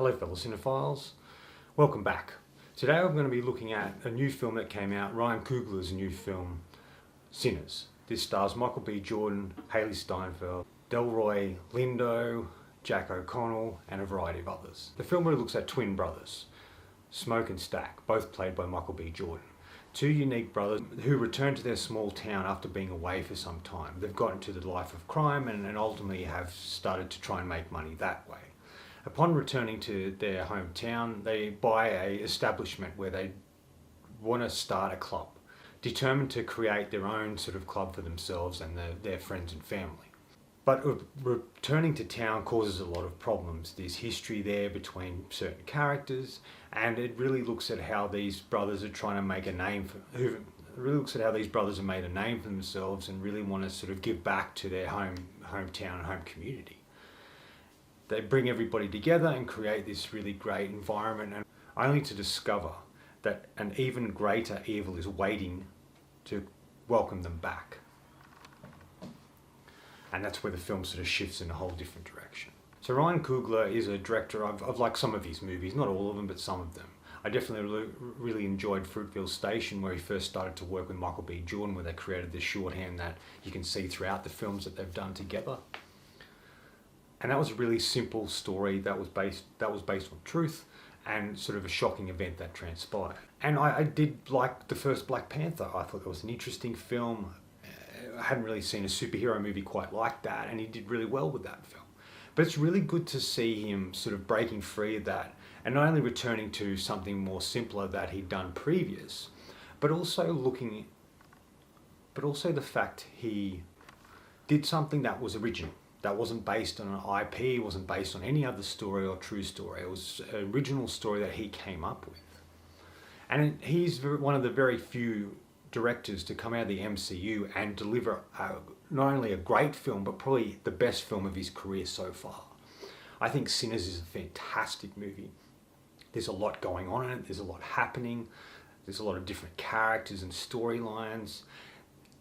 Hello fellow cinephiles, welcome back. Today I'm going to be looking at a new film that came out, Ryan Coogler's new film, Sinners. This stars Michael B. Jordan, Hailee Steinfeld, Delroy Lindo, Jack O'Connell and a variety of others. The film really looks at twin brothers, Smoke and Stack, both played by Michael B. Jordan. Two unique brothers who return to their small town after being away for some time. They've got into the life of crime and ultimately have started to try and make money that way. Upon returning to their hometown, they buy an establishment where they want to start a club, determined to create their own sort of club for themselves and their friends and family. But returning to town causes a lot of problems. There's history there between certain characters, and it really looks at how these brothers are trying to make a name made a name for themselves and really want to sort of give back to their hometown and home community. They bring everybody together and create this really great environment, and only to discover that an even greater evil is waiting to welcome them back. And that's where the film sort of shifts in a whole different direction. So Ryan Coogler is a director. I've liked some of his movies, not all of them, but some of them. I definitely really enjoyed Fruitvale Station, where he first started to work with Michael B. Jordan, where they created this shorthand that you can see throughout the films that they've done together. And that was a really simple story that was based on truth and sort of a shocking event that transpired. And I did like the first Black Panther. I thought it was an interesting film. I hadn't really seen a superhero movie quite like that, and he did really well with that film. But it's really good to see him sort of breaking free of that and not only returning to something more simpler that he'd done previous, but also the fact he did something that was original. That wasn't based on an IP, it wasn't based on any other story or true story. It was an original story that he came up with. And he's one of the very few directors to come out of the MCU and deliver not only a great film, but probably the best film of his career so far. I think Sinners is a fantastic movie. There's a lot going on in it, there's a lot happening, there's a lot of different characters and storylines.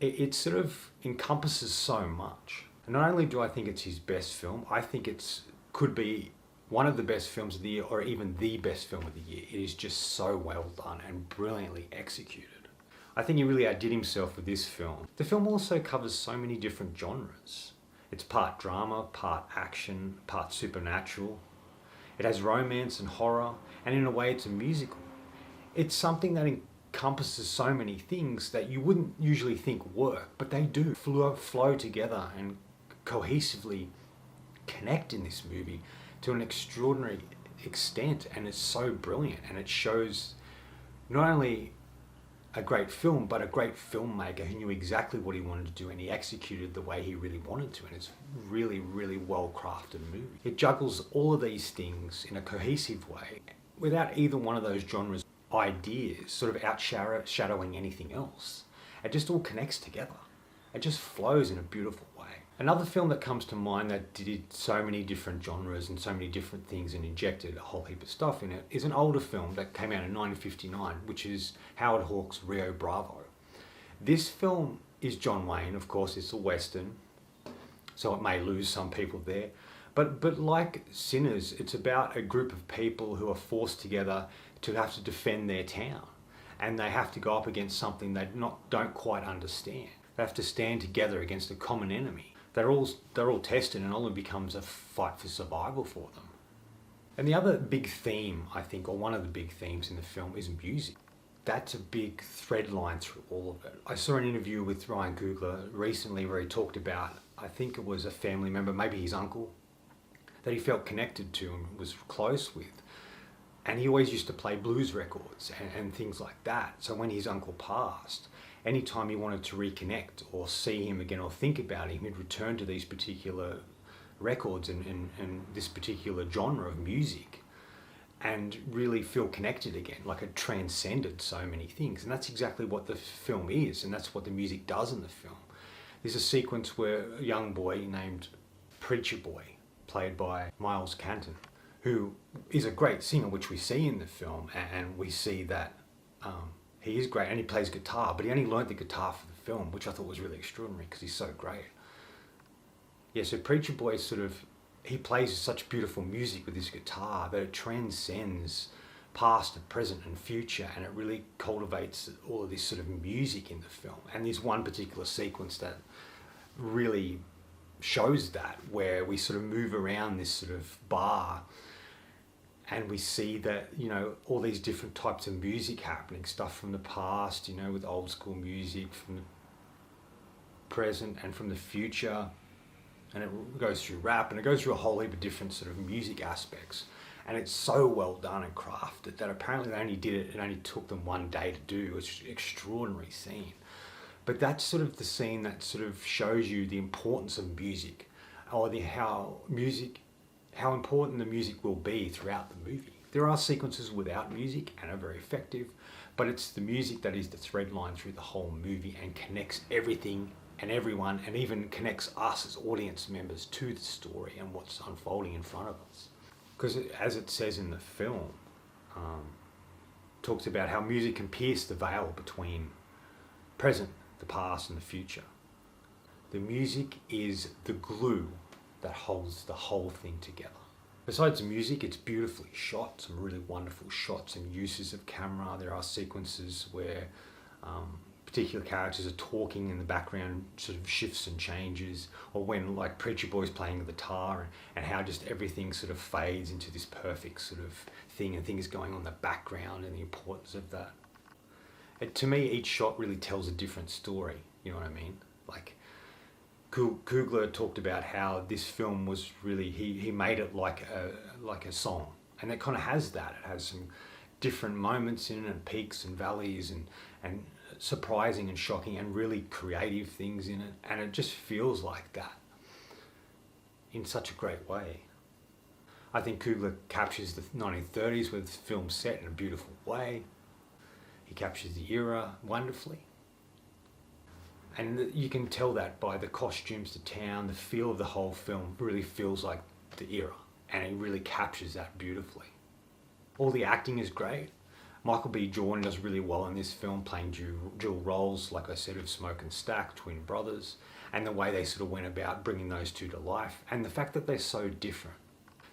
It sort of encompasses so much. And not only do I think it's his best film, I think it could be one of the best films of the year, or even the best film of the year. It is just so well done and brilliantly executed. I think he really outdid himself with this film. The film also covers so many different genres. It's part drama, part action, part supernatural. It has romance and horror, and in a way it's a musical. It's something that encompasses so many things that you wouldn't usually think work, but they do flow together and cohesively connect in this movie to an extraordinary extent, and it's so brilliant, and it shows not only a great film but a great filmmaker who knew exactly what he wanted to do, and he executed the way he really wanted to, and it's really well crafted movie. It juggles all of these things in a cohesive way without either one of those genres ideas sort of outshadowing anything else. It just all connects together. It just flows in a beautiful way. Another film that comes to mind that did so many different genres and so many different things and injected a whole heap of stuff in it is an older film that came out in 1959, which is Howard Hawks' Rio Bravo. This film is John Wayne, of course. It's a Western, so it may lose some people there. But like Sinners, it's about a group of people who are forced together to have to defend their town. And they have to go up against something they don't quite understand. They have to stand together against a common enemy. They're all tested, and it only becomes a fight for survival for them. And the other big theme, I think, or one of the big themes in the film is music. That's a big thread line through all of it. I saw an interview with Ryan Coogler recently where he talked about, I think it was a family member, maybe his uncle, that he felt connected to and was close with. And he always used to play blues records and things like that. So when his uncle passed, anytime he wanted to reconnect or see him again or think about him, he'd return to these particular records and this particular genre of music and really feel connected again, like it transcended so many things. And that's exactly what the film is, and that's what the music does in the film. There's a sequence where a young boy named Preacher Boy, played by Miles Canton, who is a great singer, which we see in the film, and we see that he is great, and he plays guitar, but he only learned the guitar for the film, which I thought was really extraordinary because he's so great. Yeah, so Preacher Boy sort of he plays such beautiful music with his guitar that it transcends past and present and future, and it really cultivates all of this sort of music in the film. And there's one particular sequence that really shows that, where we sort of move around this sort of bar and we see that, you know, all these different types of music happening, stuff from the past, you know, with old school music, from the present and from the future, and it goes through rap, and it goes through a whole heap of different sort of music aspects, and it's so well done and crafted that apparently they only did it, it only took them one day to do. It's an extraordinary scene. But that's sort of the scene that sort of shows you the importance of music, or how important the music will be throughout the movie. There are sequences without music and are very effective, but it's the music that is the thread line through the whole movie and connects everything and everyone, and even connects us as audience members to the story and what's unfolding in front of us. Because as it says in the film, talks about how music can pierce the veil between present, the past and the future. The music is the glue that holds the whole thing together. Besides the music, it's beautifully shot, some really wonderful shots and uses of camera. There are sequences where particular characters are talking in the background, sort of shifts and changes, or when like Preacher Boy's playing the guitar, and how just everything sort of fades into this perfect sort of thing, and things going on in the background, and the importance of that. To me, each shot really tells a different story, you know what I mean? Like, Coogler talked about how this film was really, he made it like a song, and it kind of has that. It has some different moments in it, and peaks and valleys, and surprising and shocking and really creative things in it, and it just feels like that in such a great way. I think Coogler captures the 1930s with film set in a beautiful way. He captures the era wonderfully. And you can tell that by the costumes, the town, the feel of the whole film really feels like the era, and he really captures that beautifully. All the acting is great. Michael B. Jordan does really well in this film, playing dual roles, like I said, of Smoke and Stack, twin brothers, and the way they sort of went about bringing those two to life, and the fact that they're so different.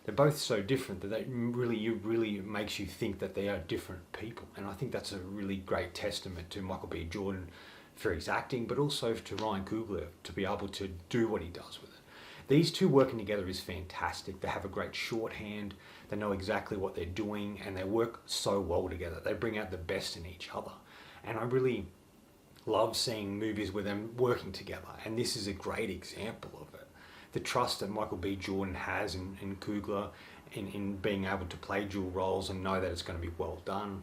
They're both so different that it really makes you think that they are different people, and I think that's a really great testament to Michael B. Jordan for his acting, but also to Ryan Coogler to be able to do what he does with it. These two working together is fantastic. They have a great shorthand, they know exactly what they're doing, and they work so well together. They bring out the best in each other. And I really love seeing movies with them working together, and this is a great example of it. The trust that Michael B. Jordan has in Coogler, in being able to play dual roles and know that it's going to be well done.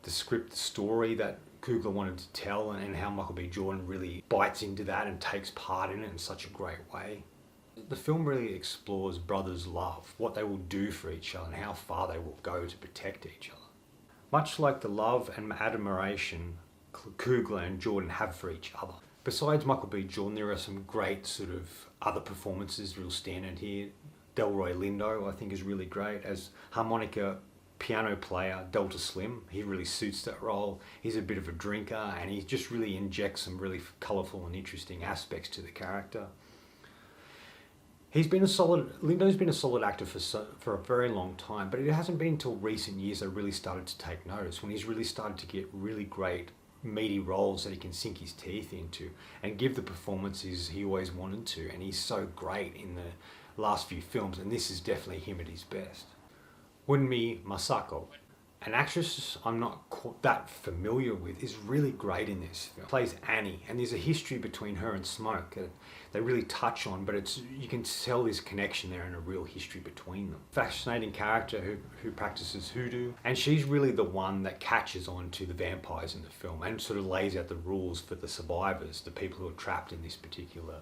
The script, the story that Coogler wanted to tell, and how Michael B. Jordan really bites into that and takes part in it in such a great way. The film really explores brothers' love, what they will do for each other, and how far they will go to protect each other. Much like the love and admiration Coogler and Jordan have for each other. Besides Michael B. Jordan, there are some great sort of other performances real standout here. Delroy Lindo, I think, is really great as harmonica piano player Delta Slim. He really suits that role. He's a bit of a drinker, and he just really injects some really colourful and interesting aspects to the character. Lindo's been a solid actor for a very long time, but it hasn't been until recent years that I really started to take notice, when he's really started to get really great meaty roles that he can sink his teeth into and give the performances he always wanted to, and he's so great in the last few films, and this is definitely him at his best. Wunmi Masako, an actress I'm not that familiar with, is really great in this film. Plays Annie, and there's a history between her and Smoke that they really touch on, but you can tell there's connection there and a real history between them. Fascinating character who practices hoodoo, and she's really the one that catches on to the vampires in the film and sort of lays out the rules for the survivors, the people who are trapped in this particular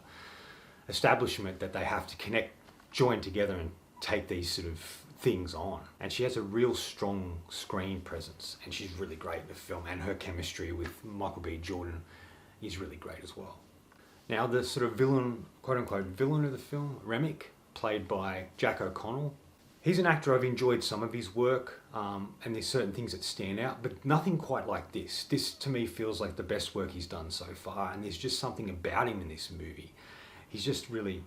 establishment, that they have to join together and take these sort of things on. And she has a real strong screen presence, and she's really great in the film, and her chemistry with Michael B. Jordan is really great as well. Now, the sort of villain, quote-unquote villain of the film, Remick, played by Jack O'Connell. He's an actor I've enjoyed some of his work, and there's certain things that stand out, but nothing quite like this. This, to me, feels like the best work he's done so far, and there's just something about him in this movie. He's just really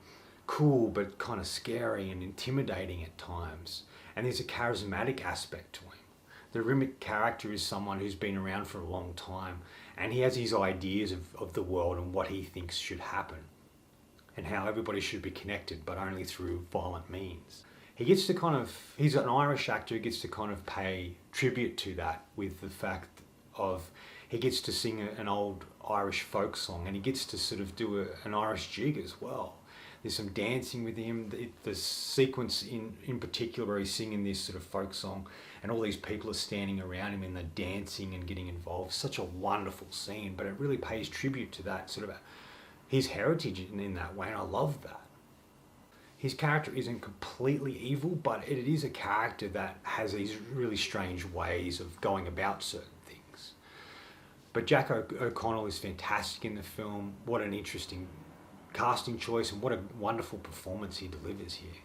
cool but kind of scary and intimidating at times. And there's a charismatic aspect to him. The Rimmick character is someone who's been around for a long time, and he has his ideas of the world and what he thinks should happen, and how everybody should be connected, but only through violent means. He gets to kind of, he's an Irish actor who gets to kind of pay tribute to that with the fact of, he gets to sing an old Irish folk song, and he gets to sort of do an Irish jig as well. There's some dancing with him. The sequence in particular where he's singing this sort of folk song and all these people are standing around him and they're dancing and getting involved. Such a wonderful scene, but it really pays tribute to that sort of his heritage in that way, and I love that. His character isn't completely evil, but it is a character that has these really strange ways of going about certain things. But Jack O'Connell is fantastic in the film. What an interesting casting choice, and what a wonderful performance he delivers here.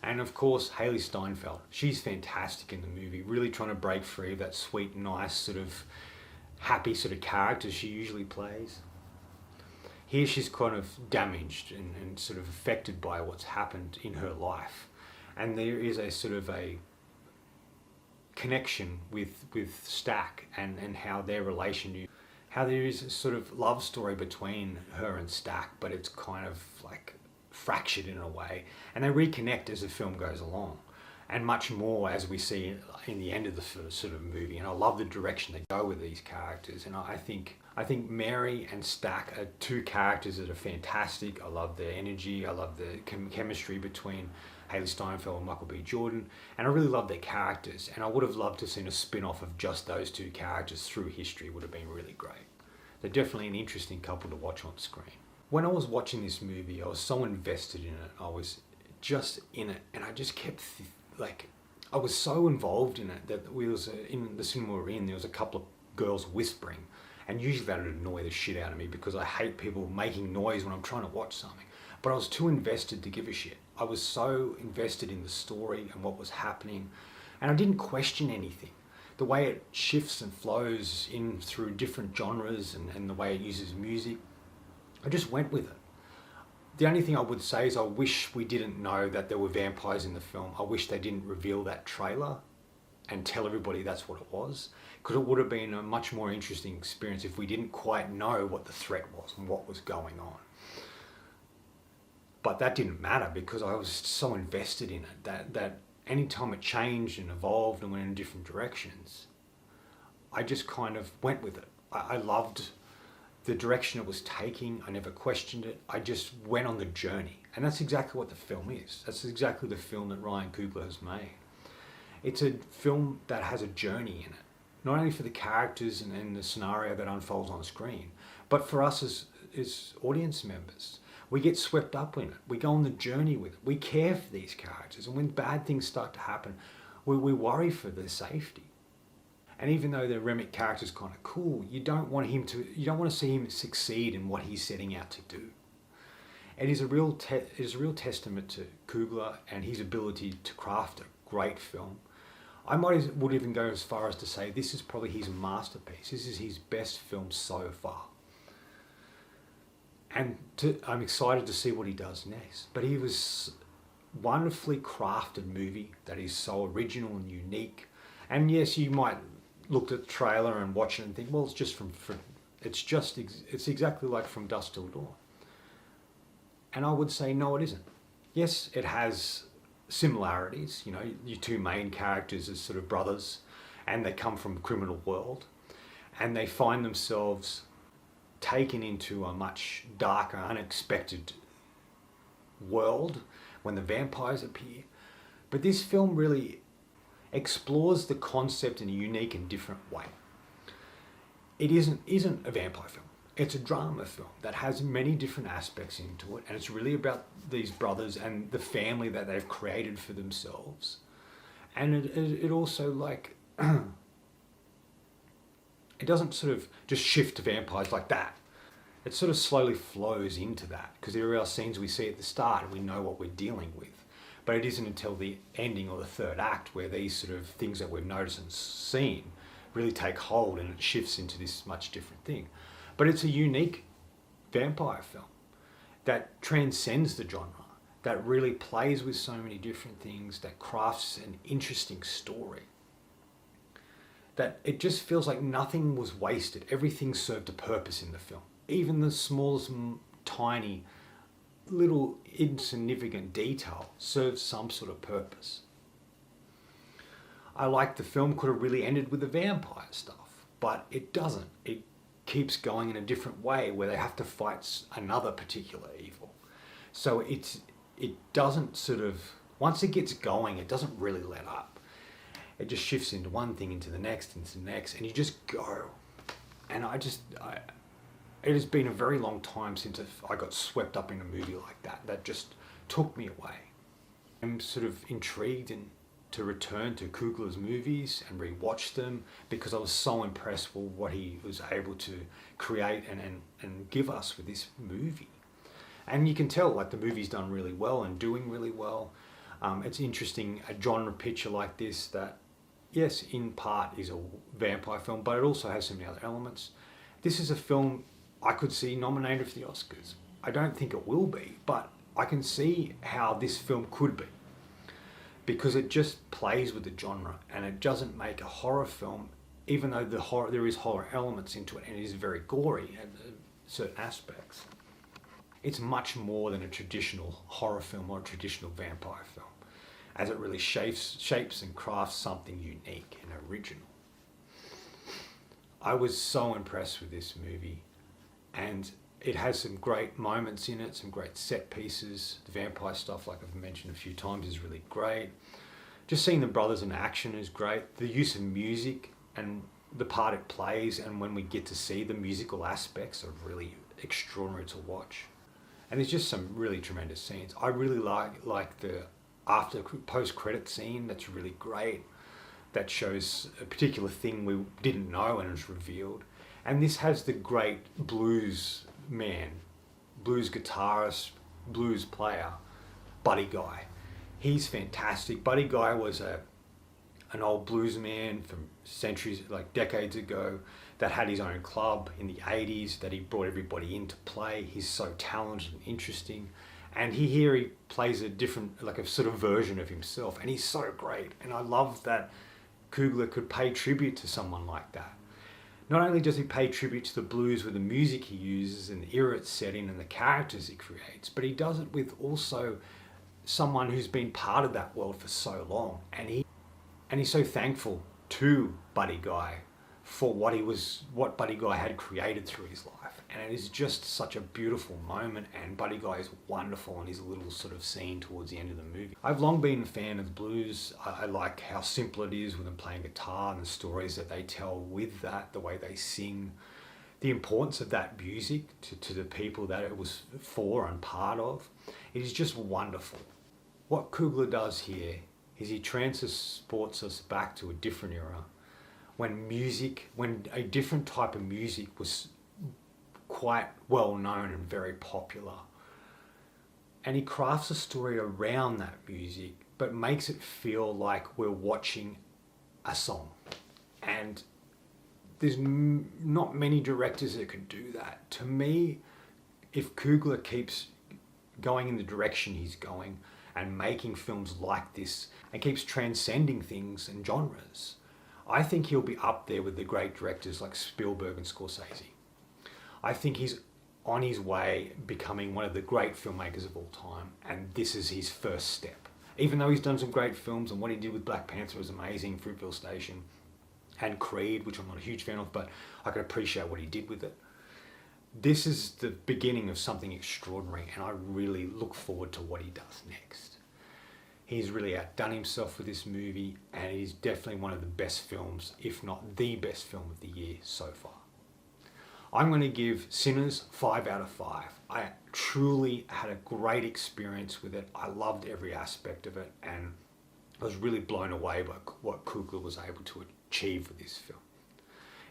And of course, Hailee Steinfeld. She's fantastic in the movie, really trying to break free of that sweet, nice, sort of happy sort of character she usually plays. Here she's kind of damaged and sort of affected by what's happened in her life. And there is a sort of a connection with Stack and how their relation, how there is a sort of love story between her and Stack, but it's kind of like fractured in a way. And they reconnect as the film goes along. And much more as we see in the end of the sort of movie. And I love the direction they go with these characters. And I think Mary and Stack are two characters that are fantastic. I love their energy. I love the chemistry between Hailee Steinfeld and Michael B. Jordan. And I really love their characters. And I would have loved to have seen a spin-off of just those two characters through history. Would have been really great. They're definitely an interesting couple to watch on screen. When I was watching this movie, I was so invested in it. I was just in it. And I just kept I was so involved in it that we was in the cinema we were in, there was a couple of girls whispering, and usually that would annoy the shit out of me because I hate people making noise when I'm trying to watch something. But I was too invested to give a shit. I was so invested in the story and what was happening, and I didn't question anything. The way it shifts and flows in through different genres and the way it uses music, I just went with it. The only thing I would say is I wish we didn't know that there were vampires in the film. I wish they didn't reveal that trailer and tell everybody that's what it was, because it would have been a much more interesting experience if we didn't quite know what the threat was and what was going on. But that didn't matter because I was so invested in it that any time it changed and evolved and went in different directions, I just kind of went with it. I loved the direction it was taking. I never questioned it. I just went on the journey. And that's exactly what the film is. That's exactly the film that Ryan Coogler has made. It's a film that has a journey in it, not only for the characters and the scenario that unfolds on screen, but for us as audience members. We get swept up in it. We go on the journey with it. We care for these characters. And when bad things start to happen, we worry for their safety. And even though the Remick character is kind of cool, you don't want to see him succeed in what he's setting out to do. It is a real testament to Coogler and his ability to craft a great film. I would even go as far as to say this is probably his masterpiece. This is his best film so far. And I'm excited to see what he does next. But he was wonderfully crafted movie that is so original and unique. And yes, you might look at the trailer and watch it and think, well, it's just it's exactly like From Dusk Till Dawn. And I would say, no, it isn't. Yes, it has similarities. You know, your two main characters are sort of brothers, and they come from a criminal world, and they find themselves taken into a much darker, unexpected world when the vampires appear. But this film really explores the concept in a unique and different way. It isn't a vampire film. It's a drama film that has many different aspects into it, and it's really about these brothers and the family that they've created for themselves. And it also, like, it doesn't sort of just shift to vampires like that. It sort of slowly flows into that, because there are scenes we see at the start and we know what we're dealing with. But it isn't until the ending or the third act where these sort of things that we've noticed and seen really take hold, and it shifts into this much different thing. But it's a unique vampire film. that transcends the genre, that really plays with so many different things, that crafts an interesting story. That it just feels like nothing was wasted. Everything served a purpose in the film. Even the smallest, tiny, little insignificant detail serves some sort of purpose. I like the film could have really ended with the vampire stuff, but it doesn't. It keeps going in a different way where they have to fight another particular evil. So it doesn't sort of, once it gets going, it doesn't really let up. It just shifts into one thing, into the next, and you just go. And it has been a very long time since I got swept up in a movie like that just took me away. I'm sort of intrigued to return to Coogler's movies and rewatch them because I was so impressed with what he was able to create and give us with this movie. And you can tell like the movie's done really well and doing really well. It's interesting, a genre picture like this that, yes, in part is a vampire film, but it also has so many other elements. This is a film I could see nominated for the Oscars. I don't think it will be, but I can see how this film could be, because it just plays with the genre and it doesn't make a horror film, even though there is horror elements into it and it is very gory at certain aspects. It's much more than a traditional horror film or a traditional vampire film, as it really shapes and crafts something unique and original. I was so impressed with this movie, and it has some great moments in it, some great set pieces. The vampire stuff, like I've mentioned a few times, is really great. Just seeing the brothers in action is great. The use of music and the part it plays, and when we get to see the musical aspects, are really extraordinary to watch. And there's just some really tremendous scenes. I really like the post-credit scene. That's really great. That shows a particular thing we didn't know and is revealed. And this has the great blues man, blues guitarist, blues player, Buddy Guy. He's fantastic. Buddy Guy was an old blues man from centuries, like decades ago, that had his own club in the 80s that he brought everybody in to play. He's so talented and interesting. And here he plays a different, like a sort of version of himself. And he's so great. And I love that Coogler could pay tribute to someone like that. Not only does he pay tribute to the blues with the music he uses and the era it's set in and the characters he creates, but he does it with also someone who's been part of that world for so long. And he's so thankful to Buddy Guy for what Buddy Guy had created through his life. And it is just such a beautiful moment, and Buddy Guy is wonderful in his little sort of scene towards the end of the movie. I've long been a fan of the blues. I like how simple it is with them playing guitar and the stories that they tell with that, the way they sing, the importance of that music to the people that it was for and part of. It is just wonderful. What Coogler does here is he transports us back to a different era when a different type of music was quite well known and very popular. And he crafts a story around that music, but makes it feel like we're watching a song. And there's not many directors that could do that. To me, if Coogler keeps going in the direction he's going and making films like this and keeps transcending things and genres, I think he'll be up there with the great directors like Spielberg and Scorsese. I think he's on his way becoming one of the great filmmakers of all time, and this is his first step. Even though he's done some great films, and what he did with Black Panther was amazing, Fruitvale Station, and Creed, which I'm not a huge fan of, but I can appreciate what he did with it. This is the beginning of something extraordinary, and I really look forward to what he does next. He's really outdone himself with this movie, and it is definitely one of the best films, if not the best film of the year so far. I'm going to give Sinners 5 out of 5. I truly had a great experience with it. I loved every aspect of it, and I was really blown away by what Coogler was able to achieve with this film.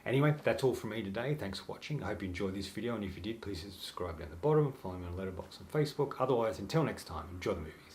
Anyway, that's all from me today. Thanks for watching. I hope you enjoyed this video, and if you did, please subscribe down the bottom and follow me on Letterboxd and Facebook. Otherwise, until next time, enjoy the movies.